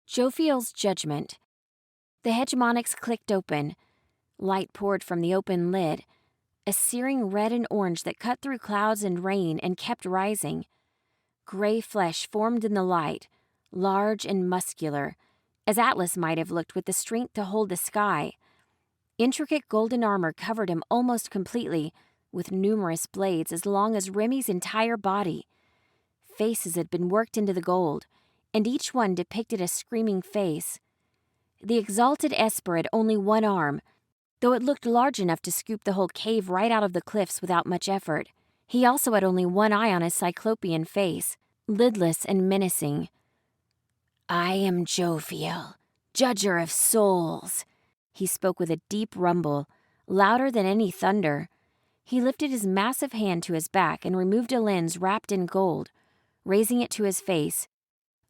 Jophiel's Judgement. The hegemonics clicked open. Light poured from the open lid, a searing red and orange that cut through clouds and rain and kept rising. Gray flesh formed in the light, large and muscular, as Atlas might have looked with the strength to hold the sky. Intricate golden armor covered him almost completely, with numerous blades as long as Remy's entire body. Faces had been worked into the gold, and each one depicted a screaming face. The exalted Esper had only one arm, though it looked large enough to scoop the whole cave right out of the cliffs without much effort. He also had only one eye on his cyclopean face, lidless and menacing. "I am Jophiel, Judger of Souls," he spoke with a deep rumble, louder than any thunder. He lifted his massive hand to his back and removed a lens wrapped in gold, raising it to his face.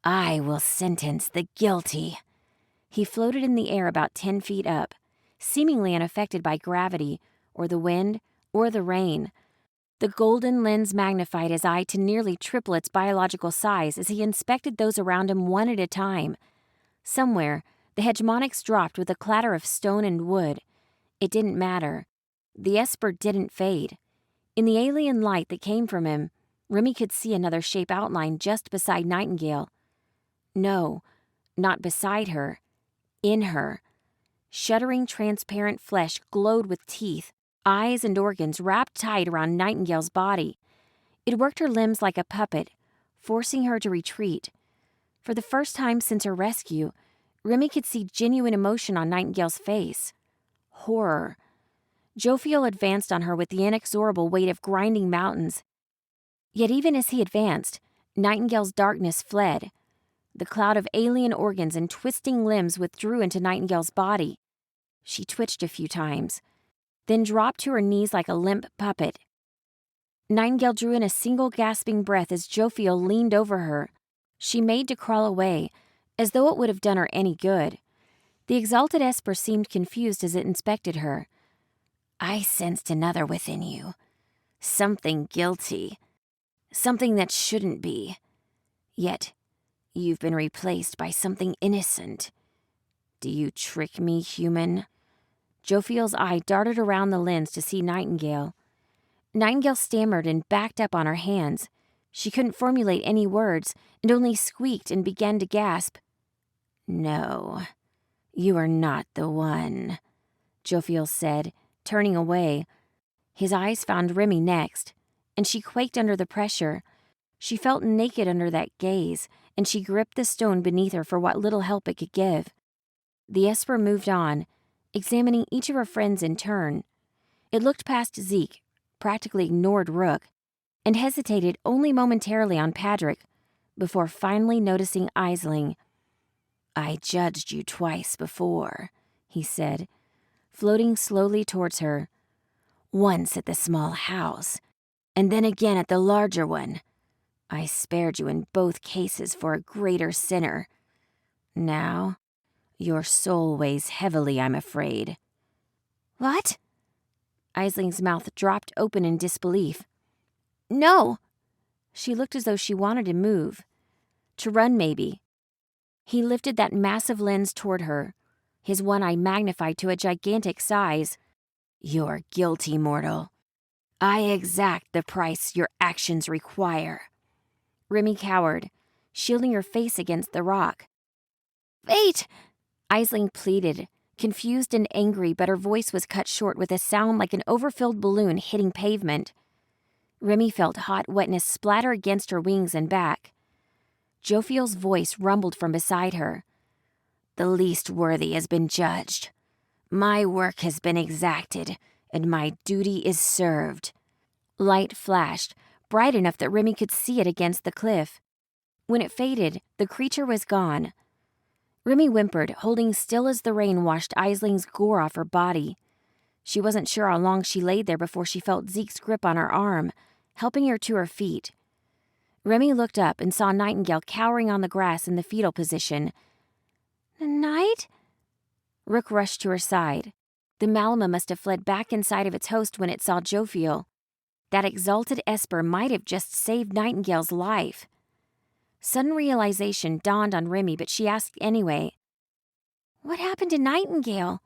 "I will sentence the guilty." He floated in the air about 10 feet up, seemingly unaffected by gravity, or the wind, or the rain. The golden lens magnified his eye to nearly triple its biological size as he inspected those around him one at a time. Somewhere, the hegemonics dropped with a clatter of stone and wood. It didn't matter. The Esper didn't fade. In the alien light that came from him, Remy could see another shape outlined just beside Nightingale. No, not beside her. In her. Shuddering transparent flesh glowed with teeth, eyes and organs wrapped tight around Nightingale's body. It worked her limbs like a puppet, forcing her to retreat. For the first time since her rescue, Remy could see genuine emotion on Nightingale's face. Horror. Jophiel advanced on her with the inexorable weight of grinding mountains. Yet even as he advanced, Nightingale's darkness fled. The cloud of alien organs and twisting limbs withdrew into Nightingale's body. She twitched a few times, then dropped to her knees like a limp puppet. Nightingale drew in a single gasping breath as Jophiel leaned over her. She made to crawl away, as though it would have done her any good. The exalted Esper seemed confused as it inspected her. "I sensed another within you. Something guilty. Something that shouldn't be. Yet, you've been replaced by something innocent. Do you trick me, human?" Jophiel's eye darted around the lens to see Nightingale. Nightingale stammered and backed up on her hands. She couldn't formulate any words and only squeaked and began to gasp. "No, you are not the one," Jophiel said, turning away. His eyes found Remy next, and she quaked under the pressure. She felt naked under that gaze, and she gripped the stone beneath her for what little help it could give. The Esper moved on, examining each of her friends in turn. It looked past Zeke, practically ignored Rook, and hesitated only momentarily on Padrick, before finally noticing Aisling. "I judged you twice before," he said, floating slowly towards her. "Once at the small house, and then again at the larger one. I spared you in both cases for a greater sinner. Now, your soul weighs heavily, I'm afraid." "What?" Aisling's mouth dropped open in disbelief. "No!" She looked as though she wanted to move. To run, maybe. He lifted that massive lens toward her, his one eye magnified to a gigantic size. "You're guilty, mortal. I exact the price your actions require." Remy cowered, shielding her face against the rock. "Wait!" Aisling pleaded, confused and angry, but her voice was cut short with a sound like an overfilled balloon hitting pavement. Remy felt hot wetness splatter against her wings and back. Jophiel's voice rumbled from beside her. "The least worthy has been judged. My work has been exacted, and my duty is served." Light flashed, bright enough that Remy could see it against the cliff. When it faded, the creature was gone. Remy whimpered, holding still as the rain washed Aisling's gore off her body. She wasn't sure how long she laid there before she felt Zeke's grip on her arm, helping her to her feet. Remy looked up and saw Nightingale cowering on the grass in the fetal position. "Night?" Rook rushed to her side. The Malama must have fled back inside of its host when it saw Jophiel. That exalted Esper might have just saved Nightingale's life. Sudden realization dawned on Remy, but she asked anyway, "What happened to Nightingale?"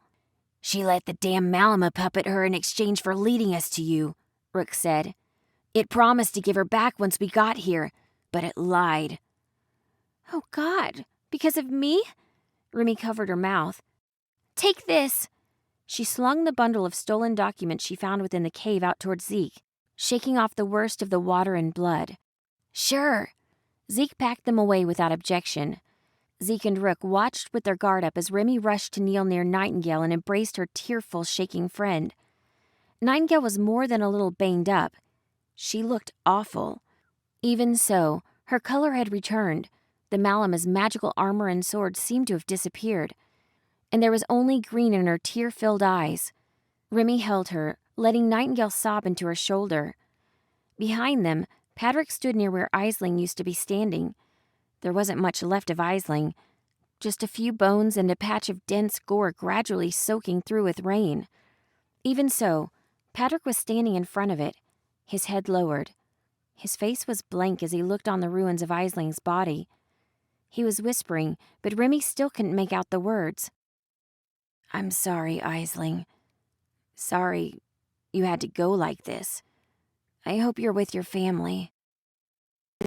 "She let the damn Malama puppet her in exchange for leading us to you," Rook said. "It promised to give her back once we got here, but it lied." "Oh God, because of me?" Remy covered her mouth. "Take this." She slung the bundle of stolen documents she found within the cave out toward Zeke, shaking off the worst of the water and blood. "Sure." Zeke packed them away without objection. Zeke and Rook watched with their guard up as Remy rushed to kneel near Nightingale and embraced her tearful, shaking friend. Nightingale was more than a little banged up. She looked awful. Even so, her color had returned. The Malama's magical armor and sword seemed to have disappeared, and there was only green in her tear-filled eyes. Remy held her, letting Nightingale sob into her shoulder. Behind them, Patrick stood near where Aisling used to be standing. There wasn't much left of Aisling, just a few bones and a patch of dense gore gradually soaking through with rain. Even so, Patrick was standing in front of it, his head lowered. His face was blank as he looked on the ruins of Aisling's body. He was whispering, but Remy still couldn't make out the words. "I'm sorry, Aisling. Sorry you had to go like this. I hope you're with your family."